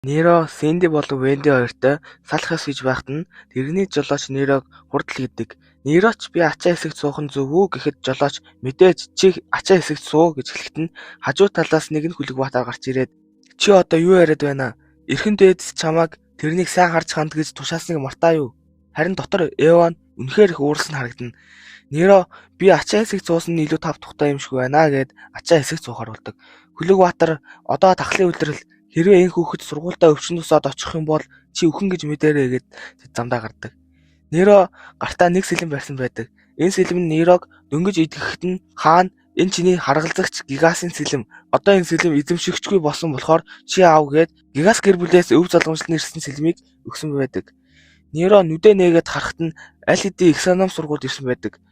Неро Сэнди болон Венди хоёртой салах ёс гэж байхад нь тэрэгний жолооч Нерог хурдл гэдэг. Нероч би ачаа хэсэгт суух нь зөв үү гэхэд жолооч мэдээж чи ачаа хэсэгт суу гэж хэлэхэд нь хажуу талаас нэг нь Хүлэгбаатар гарч ирээд чи одоо юу яриад байна? Эрхэн дээдэс чамайг тэрнийг сайн харж ханд гэж тушаасныг мартаа юу? Харин дотор Эван үнэхээр их ууралсан харагдана. Неро би ачаа хэсэгт суусан нь илүү тав тухтай юм шиг байна гэд ачаа хэсэгт суухаар болдог. Хүлэгбаатар одоо тахлын үлрэл хэрвээ энэ хүүхэд сургуультаа өвчин тусаад очих юм бол чи өхөн гэж мэдээрэй гэд замдаа гардаг. Неро гартаа нэг сэлэн барьсан байдаг. Энэ сэлэм нь Нерог дөнгөж идэхэд нь хаана энэ чиний харгалзагч Гигасын сэлэм. Одоо энэ сэлэм эзэмшигчгүй болсон болохоор чи аав гэд Гигас гэр бүлээс өв залгамжлан ирсэн сэлмийг өгсөн байдаг. Неро нүдэ нээгээд харахад нь аль хэдийн их санам сургуульд ирсэн байдаг.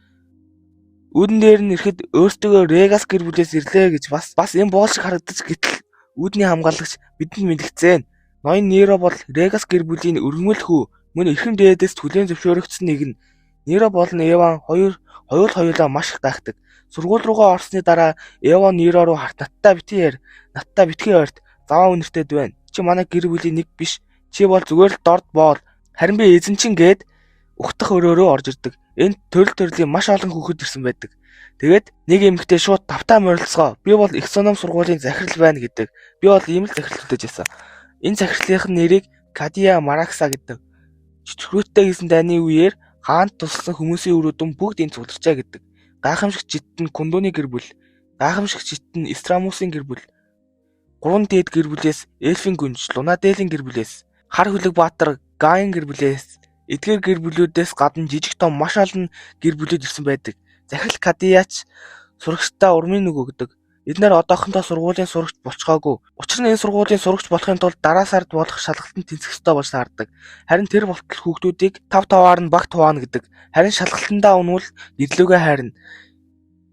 Үүдэн дээр нь ирэхэд өөртөө Регас гэр бүлээс ирлээ гэж бас юм боол шиг харагдаж гэтэл үүдний хамгаалагч бидэнд мэдгцэн. Ноён Неро бол Регас гэр бүлийн өргөмөл хүү. Мөн эрхэм дээдэс түлээн зөвшөөрөгдсөн нэг нь. Неро болон Эван хоёулаа маш их гайхдаг. Сургууль руугаа орсны дараа Эван Неро руу харт надтай битгий ойрт заваа үнэртэд байна. Чи манай гэр бүлийн нэг биш. Чи бол зүгээр л дорд боол. Харин би эзэн чин гээд ухтах өрөөрөө орж ирдэг. Энд төрлийн маш олон хүүхэд ирсэн байдаг. Тэгээд нэг эмэгтэй шууд тавтаа морилцгоо. Би бол их соном сургуулийн захирал байна гэдэг. Би бол ийм л захирал хөтөж байсан. Энэ захирлын нэрийг Кадия Маракса гэдэг. Чөтгөрөөтэй хийсэн дайны үеэр хаанд туссан хүмүүсийн өрөөдөн бүгд энэ цугларчаа гэдэг. Гайхамшигт жит нь Кундуны гэр бүл, гайхамшигт жит нь Страмусын гэр бүл, гурван дээд гэр бүлээс Эльфийн гүнж, Лунаделийн гэр бүлээс, Хар Хүлэгбаатар, Гаин гэр бүлээс, эдгээр гэр бүлүүдээс гадна жижиг том маш олон гэр бүлүүд ирсэн байдаг. Захирал Кадияч сурагчдаа урмын үг өгдөг. Эднэр одоохондоо сургуулийн сурагч болцгоогүй. Учир нь энэ сургуулийн сурагч болохын тулд дараа сард болох шалгалтанд тэнцэх ёстой болж таардаг. Харин тэр болтол хүүхдүүдийг тав таваар нь баг туваана гэдэг. Харин шалгалтандаа унвал ирлүүгээ хайрна.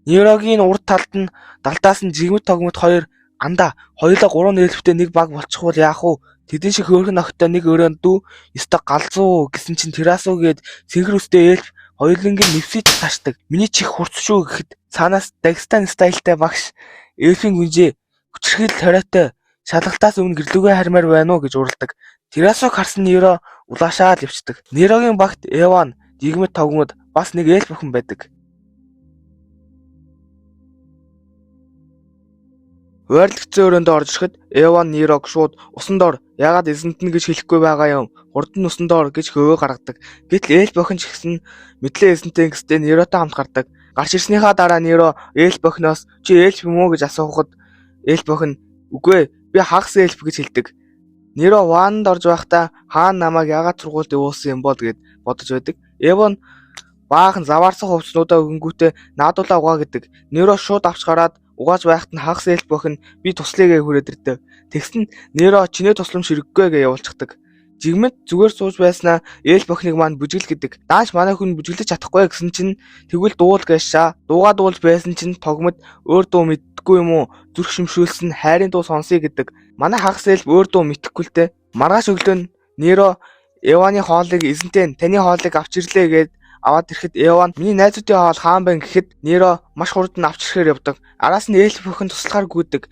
Нерогийн урд талд нь далдаас нь жигмэд тогмод хоёр андаа хоёулаа 3 нээлттэй нэг баг болчихвол яах вэ? Тэдэн шиг хөөрхөн охтой нэг өрөөнд дүү ёстой галзуу гэсэн чинь терасуу гээд сэнхэр үстэй ээлж хоёулангийн нэвсэж таашдаг. Миний чих хурц шүү гэхэд цаанаас Дагестан стайлтай багш Эльфийн гүнжээ хүчрхийл хориотой шалгалтаас өмнө гэрлүүгээ хармаар байна уу гэж уралдаг. Терасууг харсан Неро улаашаад явцдаг. Нерогийн багт Эван, жигмэд тогмод бас нэг эльф охин байдаг. Ойрлогцсон өрөөндөө орж ирэхэд Эван Нерог шууд усан дор яагаад эзэнт нь гэж хэлэхгүй байгаа юм. Хурд нь усан дор гэж хөвөө гаргадаг. Гэтэл эльф охин ч гэсэн мэдлээ эзэнтэй гэстэй Неротой хамт гардаг. Гарч ирснийхаа дараа Неро эльф охиноос чи эльф юм уу гэж асуухад эльф охин үгүй би хагас эльф гэж хэлдэг. Неро ваанд орж байхдаа хаана намайг яагаад сургуульд явуулсан юм бол гэд бодож байдаг. Эван баахан заваарсан хувцснуудаа өгөнгүүтээ наадуулаа угаа гэдэг. Неро шууд авч гараад угааж байхад нь хагас эльф охин би туслая гэж хүрээд ирдэг. Тэгсэн Неро чинээ туслам ширэггүй гэж явуулчихдаг. Жигмэд зүгээр сууж байснаа эльф охиныг маань бүжгэл гэдэг. Дааш манай хүн бүжиглэж чадахгүй гэсэн чинь тэгвэл дуул гээшаа. Дуугаа дуулж байсан чинь тогмод өөр дуу мэддэггүй юм уу? Зүрх шимшүүлсэн хайрын дуу сонсъё гэдэг. Манай хагас эльф өөр дуу мэдэхгүй л дээ. Маргааш өглөө нь Неро Эваны хоолыг эзэнтэй таны хоолыг авч ирлээ гэд аваад ирэхэд Эван миний найзуудын хоол хаан байна гэхэд Неро маш хурд нь авч ирэхээр явдаг. Араас нь эльф охин туслахаар гүйдэг.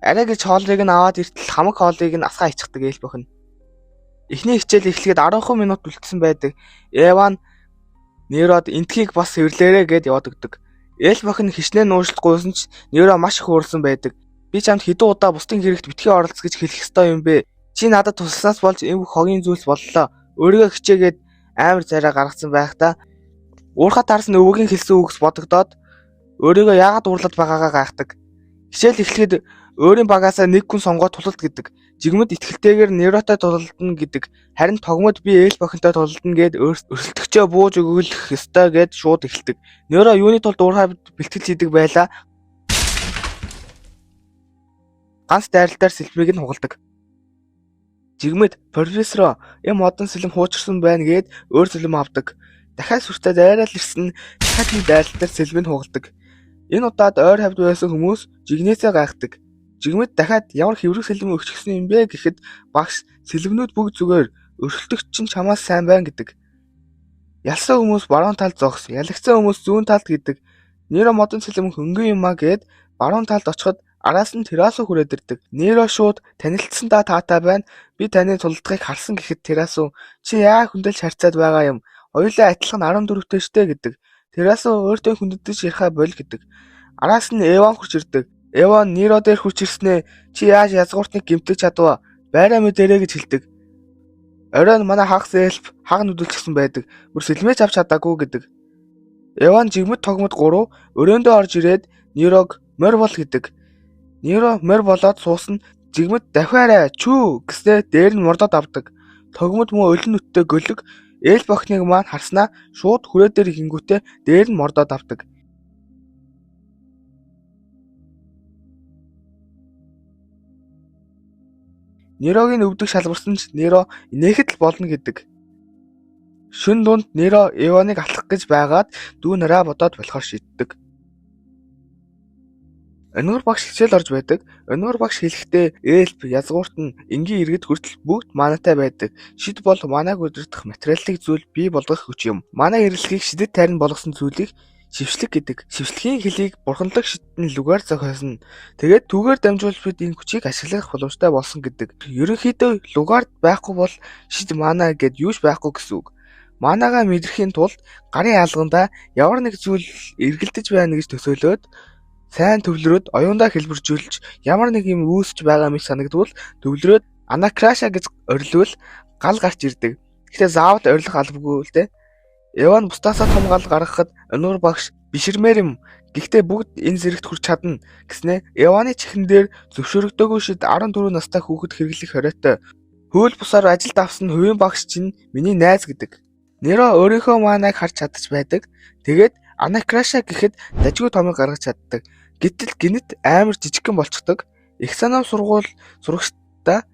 Арай гэж хоолыг нь аваад иртэл хамаг хоолыг нь асгаа ичдэг эльф охин. Эхний хичээл эхлэхэд 10 минут үлдсэн байдаг. Эван Нерод энтхийг бас хэвлээрэ гэд яваад өгдөг. Эльф охин хичнээн нуушлахгүйсэн ч Неро маш их уурсан байдаг. Би чамд хэдэн удаа бусдын хэрэгт битгий оролц гэж хэлэх ёстой юм бэ? Чи надад тусласнаас болж энэ бүх хогийн зүйлс боллоо. Өөрийгөө хичээгээд амар царай гаргацсан байхдаа уурхад таарсан өвөгийн хэлсэн үгс бодогдоод өөрийгөө яагаад уурлаад байгаагаа гайхдаг. Хичээл эхлэхэд өөрийн багаасаа нэг хүн сонгоод тулалд гэдэг. Жигмэд итгэлтэйгээр Неротой тулалдана гэдэг. Харин тогмод би эльф охинтой тулалдана гэд өрсөлдөгчөө бууж өгөх ёстой гэд шууд эхэлдэг. Неро юуны тулд уурхай бэлтгэл хийдэг байлаа. Ганц дайралтаар сэлмийг нь хугалдаг. Жигмэд профессор эм модон сэлэм хуучирсан байна гэд өөр сэлэм авдаг. Дахиад сүртэй дайраал ирсэн дахиад нэг дайралтаар сэлмийг хугалдаг. Энэ удаад ойр хавьд байсан хүмүүс жигнээсээ гайхдаг. Жигмэд дахиад ямар хэврэг сэлэм өгчихсөн юм бэ гэхэд багш сэлэмнүүд бүгд зүгээр өрсөлдөгч чинь чамаас сайн байна гэдэг. Ялсан хүмүүс баруун талд зогс, ялагцсан хүмүүс зүүн талд гэдэг. Неро модон сэлэм хөнгөн юмаа гэд баруун талд очиход Араас нь Терасу хүрээд ирдэг. Неро шууд танилцсандаа таатай байна. Би таны тулдлагыг харсан гэхэд Терасу чи яа хүндэлж харьцаад байгаа юм? Хоёулаа адилхан 14-тэй штэ гэдэг. Терасу өөртөө хүндэтгэж ярихаа боль гэдэг. Араас нь Эван хурж ирдэг. Эван Неро дээр хурж ирснээ чи яаж язгууртныг гэмтэж чадваа? Байраа мэдэрээ гэж хэлдэг. Оройн манай хагас эльф хаг нүдэлчихсэн байдаг. Бүр сэлмэж авч чадаагүй гэдэг. Эван жигмэд тогмод 3 өрөөндөө орж ирээд Нерог морь бол гэдэг. Неро морь болоод суусан жигмэд давхиарай чүү гэснээр дээр нь мордоод авдаг. Тогмод муу олин нүдтэй гөлөг эльф охиныг маань харснаа шууд хүрээ дээр хингүүтээ дээр нь мордоод авдаг. Нерогийн өвдөг шалбарсан ч Неро инээхэд л болно гэдэг. Шөнө дунд Неро Эваныг алах гэж байгаад дүү нараа бодоод болохоор шийддэг. Өнөр багш хичээл орж байдаг. Өнөр багш хэлэхдээ эльф язгуурт нь энгийн иргэд хүртэл бүгд манатай байдаг. Шид бол манааг удирдах материалын зүйл бий болгох хүч юм. Манай хэрэглэхийг шидэд тайрн болгосон зүйлийг шившлэг гэдэг. Шившлэгийн хэлийг бурханлаг шидтэн лүгээр зохиосно. Тэгээд түүгээр дамжуулж бид энэ хүчийг ашиглах боломжтой болсон гэдэг. Ерөнхийдөө лугаард байхгүй бол шид мана гэд юуш байхгүй гэсэн үг. Манагаа мэдрэхийн тулд гарын алгандаа ямар нэг зүйл эргэлдэж байна гэж төсөөлөөд сайн төвлөрөөд оюундаа хэлбэржүүлж ямар нэг юм үүсэж байгаа мэт санагдвал төвлөрөөд анакраша гэж орилвол гал гарч ирдэг. Гэхдээ заавал орилох албагүй л дээ. Эван бусдаасаа том гал гаргахад өнөр багш биширмээр юм. Гэхдээ бүгд энэ зэрэгт хүрч чадна гэснээ Эваны чихэн дээр зөвшөөрөгдөөгүй шид 14 настай хүүхэд хэрэглэх хориотой. Хөл бусаар ажилд авсан хувийн багш чинь миний найз гэдэг. Неро өөрийнхөө маанайг харж чадаж байдаг. Тэгээд анакраша гэхэд дажгүй томыг гаргаж чаддаг. Гэтэл гинэт амар жижигхэн болчихдог. Их санаам сургууль сурагчдаа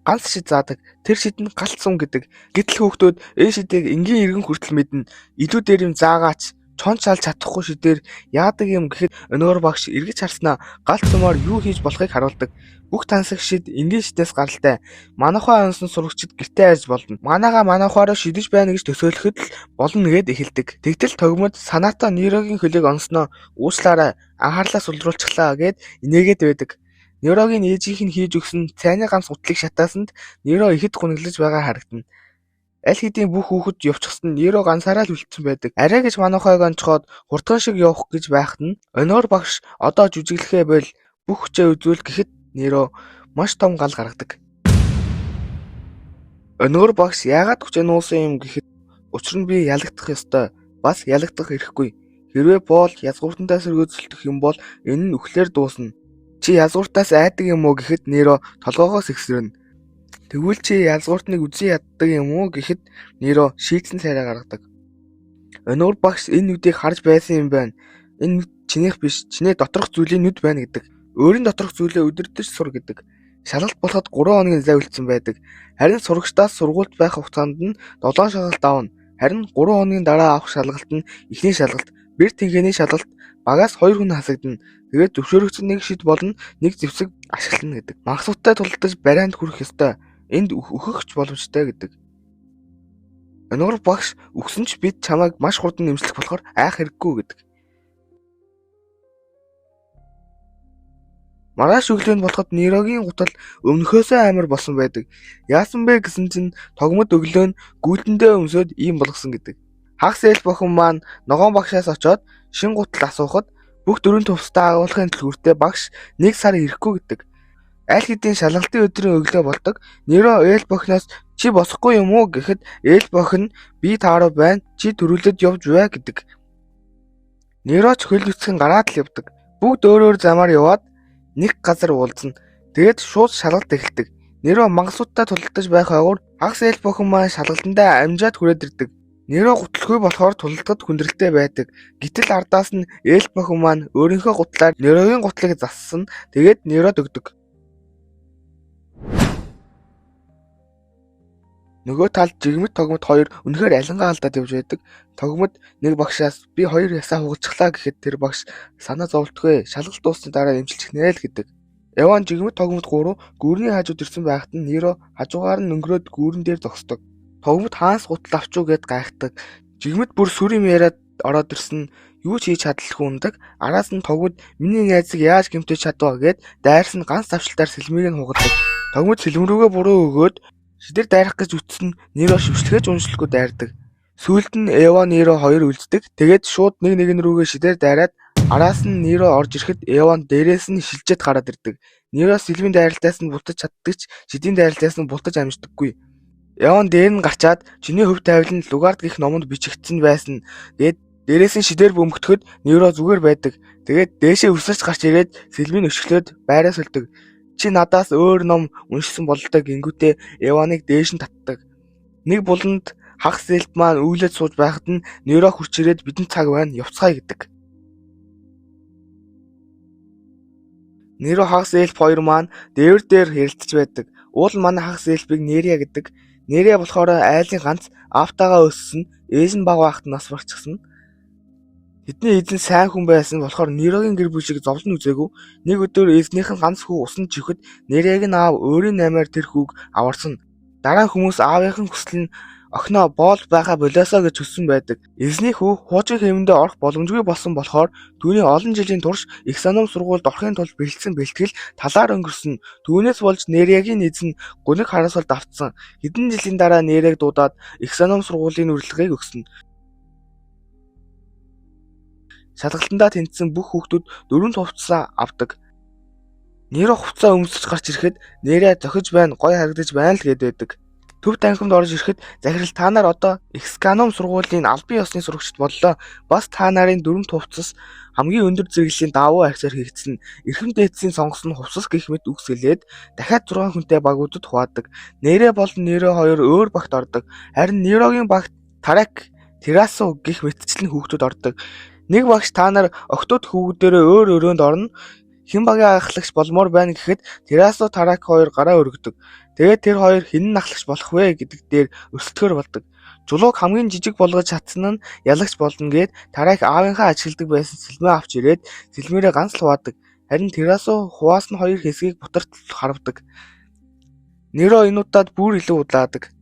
ганц шид заадаг. Тэр шид нь галт сум гэдэг. Гэтэл хүүхдүүд энэ шидийг энгийн иргэн хүртэл мэднэ. Илүү дээр юм заагаач чон чалж чадахгүй шидээр яадаг юм гэхэд өнөр багш эргэж харснаа галт сумаар юу хийж болохыг харуулдаг. Бүх тансаг шид энгийн шидээс гаралтай. Манайхаа онсон сурагчид гэртээ айж болно. Манаага манайхаараа шидэж байна гэж төсөөлөхөд л болно гэд эхэлдэг. Тэгтэл тогмод санаатаа Нерогийн хөлийг онсноо уучлаарай анхаарлаа сулруулчихлаа гэд инээгээд байдаг. Нерогийн ээжийнх нь хийж өгсөн цайны ганц гутлыг шатаасанд Неро ихэд гуниглаж байгаа харагдана. Аль хэдийн бүх хүүхэд явчихсан Неро ганцаараа л үлдсэн байдаг. Арай гэж манайхайг онцгоод хурдхан шиг явах гэж байхад нь өнөр багш одоо жүжиглэхээ боль бүх хүчээ үзүүл гэхэд Неро маш том гал гаргадаг. Өнөр багш яагаад хүчээ нуусан юм гэхэд учир нь би ялагдах ёстой. Бас ялагдах эрхгүй. Хэрвээ Пол язгууртандаа сэргөөцөлдөх юм бол энэ нь үхлээр дуусна. Чи язгууртаас айдаг юм уу гэхэд Неро толгоогоос ихсэрнэ. Тэгвэл чи язгууртныг үзэн яддаг юм уу гэхэд Неро шийдсэн царай гаргадаг. Өнөр багш энэ нүдийг харж байсан юм байна. Энэ нүд чинийх биш, чиний доторх зүйлийн нүд байна гэдэг. Өөрийн доторх зүйлээ өдөртөж сур гэдэг. Шалгалт болоход 3 хоногийн зай үлдсэн байдаг. Харин сурагчдаас сургуульд байх хугацаанд нь 7 шалгалт авна. Харин 3 хоногийн дараа авах шалгалт нь эхний шалгалт. Бэр тэнхээний шалгалт багаас 2 хүн хасагдана. Тэгээд зөвшөөрөгдсөн нэг шид болон нэг зэвсэг ашиглана гэдэг. Магасуутай тулдаж барайнд хүрэх ёстой. Энд өөхөгч боломжтой гэдэг. Өнөр багш өгсөн ч бид чамайг маш хурдан нэмжлэх болохоор айх хэрэггүй гэдэг. Маргааш өглөөнд болоход Нерогийн гутал өмнөхөөсөө амар болсон байдаг. Яасан бэ гэсэн чинь тогмод өглөө нь гүйлтэндээ өмсөд ийм болгосон гэдэг. Хагас эльф охин маань ногоон багшаас очоод шин гутал асуухад бүх 4 төвстэй агуулгын төлгүүртээ багш 1 сар ирэхгүй гэдэг. Аль хэдийн шалгалтын өдрийн өглөө болдог. Неро эльф охиноос чи босохгүй юм уу гэхэд эльф охин би тааруу байна. Чи төрүүлээд явж бай гэдэг. Неро ч хөл үсгэн гараад л явдаг. Бүгд өөр өөр замаар яваад нэг газар уулзна. Тэгээд шууд шалгалт эхэлдэг. Неро магасуудтай тулалдаж байх ойгоор хагас эльф охин маань шалгалтандаа амжаад хүрээд ирдэг. Неро гутлгүй болохоор тулалдахад хүндрэлтэй байдаг. Гэтэл ардаас нь эльф охин маань өөрийнхөө гутлаар Нерогийн гутлыг зассан. Тэгээд Нерод өгдөг. Нөгөө талд жигмэд тогмод хоёр үнэхээр алингаа алдаад явж байдаг. Тогмод нэг багшаас би 2 ясаа хугалцглаа гэхэд тэр багш санаа зовлтгүй шалгалт дуусны дараа эмчилчих нэ л гэдэг. Эван жигмэд тогмод 3 гүүрний хажууд ирсэн байхад нь Неро хажуугаар нь өнгөрөөд гүүрэн дээр зогсдог. Тогмод хаанс гутал авчуу гэд гайхдаг. Жигмэд бүр сүр юм яриад ороод ирсэн юу ч хийж чадлаггүй ундаг. Араас нь тогмод миний найзыг яаж гэмтэж чадваа гэд дайрс нь ганц давшилтаар сэлмийг нь хугадаг. Тогмод сэлэм рүүгээ буруу өгөөд шидэр дайрах гэж үтсэн Неро шивчлэхэж уншлахгүй дайрдаг. Сүүлд нь Эва Неро хоёр үлддэг. Тэгээд шууд нэг рүүгээ шидээр дайраад араас нь Неро орж ирэхэд Эван дээрээс нь шилжээд гараад ирдэг. Неро сэлмийн дайралтаас нь бултаж чаддаг ч шидийн дайралтаас нь бултаж амждаггүй. Эван дээр нь гарчаад чиний хөв тавилан Лугард гих номонд бичигдсэн байсан. Тэгээд дээрээс нь шидээр бөмбөгтөхөд Неро зүгээр байдаг. Тэгээд дээшээ өсөрч гарч ирээд сэлмийг өшгөлөөд байраа сольдог. Чи надаас өөр ном уншсан бололтой гингүүтээ Эваныг дээш нь татдаг. Нэг буланд хагас эльф маань үйлээд сууж байхад нь Неро хурч ирээд бидэнд цаг байна явцгаая гэдэг. Неро хагас эльф хоёр маань дээвэр дээр хэрэлдэж байдаг. Уул манай хагас эльфийг Нерия гэдэг. Нерия болохоор айлын ганц Афтагаа өссөн ээж нь бага байхад нас барчихсан. Тэдний эзэн сайн хүн байсан болохоор Нерогийн гэр бүл шиг зовлон үзээгүй. Нэг өдөр эзнийх нь ганц хүү усанд чихэд Нерияг нь аав өөрийн наймаар тэр хүүг аварсан. Дараа нь хүмүүс аавынхын хүсэл нь охиноо боол байха болиосоо гэж хүссэн байдаг. Эзний хүү хуучин хэмэндээ орох боломжгүй болсон болохоор түүний олон жилийн турш их санам сургуульд орохын тулд бэлтгэл талаар өнгөрсөн. Түүнээс болж Нериягийн эзэн гуниг хараасвалд автсан. Хэдэн жилийн дараа Нерияг дуудаад их санам сургуулийн урилгыг өгсөн. Шалгалтандаа тэнцсэн бүх хүүхдүүд 4 хувцас авдаг. Неро хувцас өмсөж гарч ирэхэд Нерия зохиж байна, гой харагдаж байна л гэдэг. Төв танхимд орж ирэхэд захирал та нар одоо Эксканом сургуулийн албан ёсны сурагчид боллоо. Бас та нарын 4 хувцас хамгийн өндөр зэрэглэлийн давуу арьсаар хийгдсэн. Эрхэм дээдсийн сонгос нь хувцас гэх мэт үгс гэлээд дахиад 6 хүнтэй багуудад хуваадаг. Нерия болон Неро хоёр өөр багт ордог. Харин Нерогийн багт Тарак, Терасу гэх мэтчлэн хүүхдүүд ордог. Нэг багш та нар октод хүүхдүүдээрээ өөр өрөөнд орно. Хэн багийн ахлагч болмоор байна гэхэд Терасу Тарак хоёр гараа өргөдөг. Тэгээд тэр хоёр хэн нь ахлагч болох вэ гэдэг дээр өрсөлдөхөр болдог. Жулууг хамгийн жижиг болгож чадсан нь ялагч болно гэд Тарак аавынхаа ажигладаг байсан сэлмээ авч ирээд сэлмээрээ ганц л хуваадаг. Харин Терасу хуваасан хоёр хэсгийг бутарт харвдаг. Неро энэ удаад бүр илүү удлаадаг.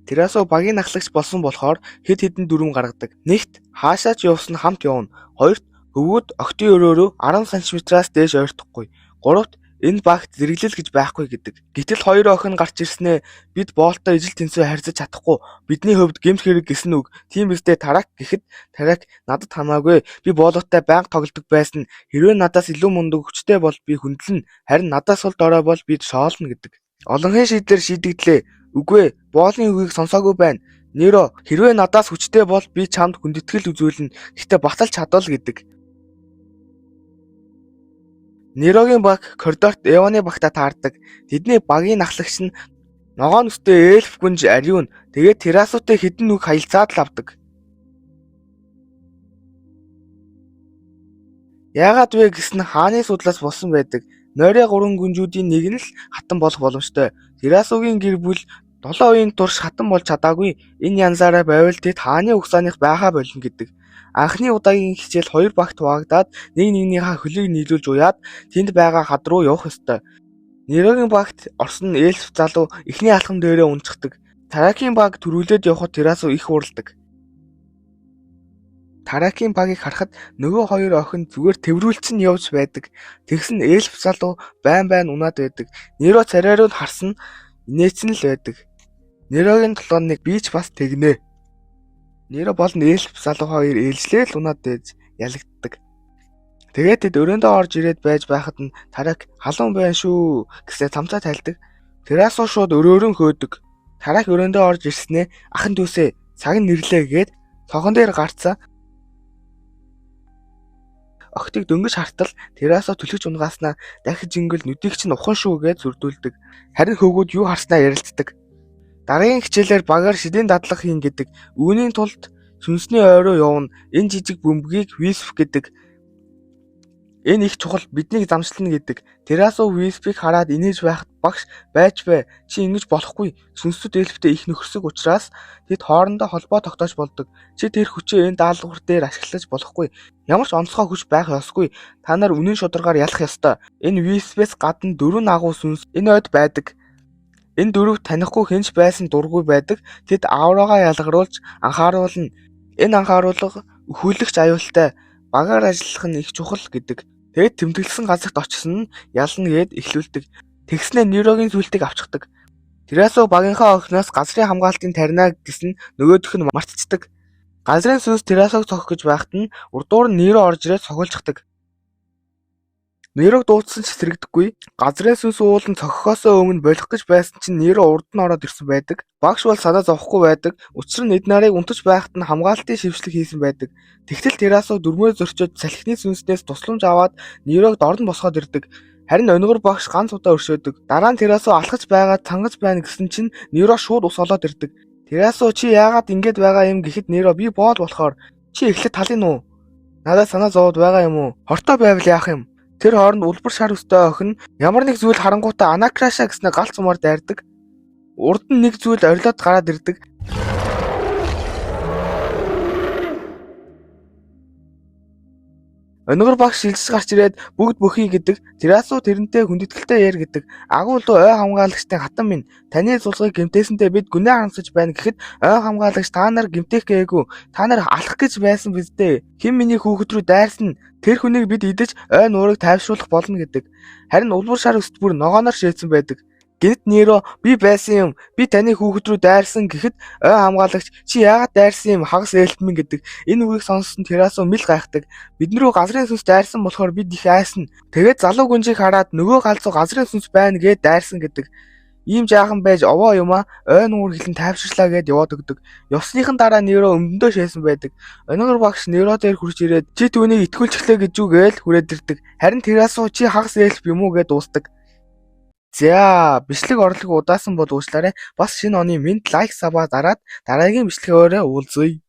Терасу багийн ахлагч болсон болохоор хэд хэдэн дүрм гаргадаг. Нэгт хаашаа ч явсан хамт явна. Хоёрт хөвгүүд октын өрөөрөө 10 см-аас дээш ойртохгүй. Гуравт энэ багт зэрэглэл гэж байхгүй гэдэг. Гэтэл хоёр охин гарч ирснээ бид боолтой ижил тэнцвэ харьцаж чадахгүй. Бидний хувьд гэмт хэрэг гэсэн үг. Тийм үстэй Тарак гэхэд Тарак надад хамаагүй. Би боолоотой байнга тоглодог байсан. Хэрвээ надаас илүү мундаг хүчтэй бол би хүндлэн. Харин надаас сул дорой бол би шоолно гэдэг. Олонхын шийдлэр шийдэгдлээ. Үгүй боолын үгийг сонсоогүй байна. Неро хэрвээ надаас хүчтэй бол би чамд хүндэтгэл үзүүлнэ. Гэхдээ баталж чадвал гэдэг. Нерогийн баг коридорт Эваны багтаа таардаг. Тэдний багийн ахлагч нь ногоон нүстэй эльф гүнж Ариун. Тэгээд Терасутай хэдэн үг хаялцаад л авдаг. Яагаад вэ гэсэн хааны судлаас болсон байдаг. Нойрын 3 гүнжүүдийн нэг нь л хатан болох боломжтой. Терасугийн гэр бүл 7 үеийн турш хатан болж чадаагүй. Энэ янзаараа байвал тэд хааны угсааных байхаа болно гэдэг. Анхны удаагийн хичээл 2 багт хуваагдаад нэгнийхээ хөлийг нийлүүлж уяад тэнд байгаа хад руу явах ёстой. Нерогийн багт орсон эльф залуу эхний алхам дээрээ унцдаг. Таракийн баг төрүүлээд явхад Терасу их уралдаг. Таракийн багийг харахад нөгөө хоёр охин зүгээр тэврүүлцэн явж байдаг. Тэгсэн эльф залуу байн унаад байдаг. Неро царай руу харсан инээцэн л байдаг. Нерогийн толгойн би ч бас тэгнэ. Неро болон эльф залуу хоёр ээлжлээл унаад байж ялагддаг. Тэгээд тэд өрөөндөө орж ирээд байж байхад нь Тарак халуун байна шүү гэсээ цамцаа тайлдаг. Терасу шууд өрөөрөн хөөдөг. Тарак өрөөндөө орж ирснээ ахын дүүсээ цаг нь нэрлээ гээд цонхон дээр гарцаа охтыг дөнгөж хартал Терасу түлхэж унгааснаа дахиж ингэл нүдийг чинь ухан шүү гэж зүрдүүлдэг. Харин хөвгүүд юу харснаа ярилцдаг. Дараагийн хичээлээр багаар шидийн дадлага хийн гэдэг. Үүний тулд сүнсний ой руу явна. Энэ жижиг бөмбөгийг Висп гэдэг. Энэ их чухал биднийг замшлна гэдэг. Терасу Виспийг хараад инээж байхад багш байж бай. Чи ингэж болохгүй. Сүнсүүд эльфтэй их нөхөрсөг учраас тэд хоорондоо холбоо тогтоож болдог. Чи тэр хүчээ энэ даалгавар дээр ашиглаж болохгүй. Ямар ч онцгой хүч байх ёсгүй. Та нар үнэн шударгаар ялах ёстой. Энэ Виспээс гадна 4 агуу сүнс энэ ойд байдаг. Энэ дөрөв танихгүй хэнч байсан дургүй байдаг. Тэд аавраагаа ялгаруулж анхааруулна. Энэ анхааруулга өхүүлэгч аюултай. Багаар ажиллах нь их чухал гэдэг. Тэгээд тэмдэглэсэн газарт очсон нь ялна гэд эхлүүлдэг. Тэгснээ Нерогийн сүлтийг авчихдаг. Терасо багийнхаа охиноос газрын хамгаалтын таринаа гэсэн нөгөөх нь мартцдаг. Газрын сүнс Терасог цохих гэж байхад нь урдуур нь Неро орж ирээд цохилждаг. Нерог дуудсан ч сэрэгдэхгүй. Газрын сүнс уулан цохихоосоо өмнө болох гэж байсан чинь Неро урд нь ороод ирсэн байдаг. Багш бол санаа зовхгүй байдаг. Учир нь эд нарыг унтаж байхад нь хамгаалтын шившлэг хийсэн байдаг. Тэгтэл Терасо дөрмөө зөрчөөд салхины сүнснээс тусламж аваад Нерог дорн босгоод ирдэг. Харин өнөгөр багш ганц удаа өршөөдөг. Дараа нь Терасо алхаж байгаад цангаж байна гэсэн чинь Неро шууд ус олоод ирдэг. Терасо чи яагаад ингэж байгаа юм гэхэд Неро би боол болохоор чи эхлээд талын уу? Надад санаа зовоод байгаа юм уу? Хортой байвал яах юм? Тэр хооронд улбар шар өстэй охин ямар нэг зүйл харангуйтаа Анакраша гэснээр галц умаар дайрдаг. Урд нь нэг зүйл орилоод гараад ирдэг. Өнөгөр багш шилжиж гарч ирээд бүгд бөхий гэдэг. Терасо тэрнтэй хүндэтгэлтэй яар гэдэг. Агуул дуу ой хамгаалагчдын хатан минь таны сулгыг гэмтээсэндээ бид гүнээ харамсаж байна гэхэд ой хамгаалагч та нар гэмтэх гээгүй. Та нар алах гэж байсан биз дээ. Хэн миний хүүхэд рүү дайрсан? Тэр хүнийг бид идэж ой нуурыг тайвшруулах болно гэдэг. Харин улбар шар өст бүр ногооноор шийдсэн байдаг. Гэнэт Неро би байсан юм. Би таны хүүхэд рүү дайрсан гэхэд ой хамгаалагч чи яагаад дайрсан юм хагас ээлтмэн гэдэг. Энэ үгийг сонссон Терасо мэл гайхдаг. Биднэрүү газрын сүнс дайрсан болохоор бид их айсан. Тэгээд залуу гүнжийг хараад нөгөө галзуу газрын сүнс байна гэд дайрсан гэдэг. Ийм жаахан байж овоо юм ой нуур хэлэн тайвширлаа гэд яваад өгдөг. Явсныхан дараа Неро өмдөндөө шээсэн байдаг. Өнөөгөр багш Неро дээр хурж ирээд чи түүнийг итгүүлчихлээ гэж юу гээл хүрээд ирдэг. Харин Терасо чи хагас ээлт юм уу гэд дуустдаг. За бичлэг орлого удаасан бол уучлаарай. Бас шинэ оны минт лайк сабаа дараад дараагийн бичлэгээр уулзъя.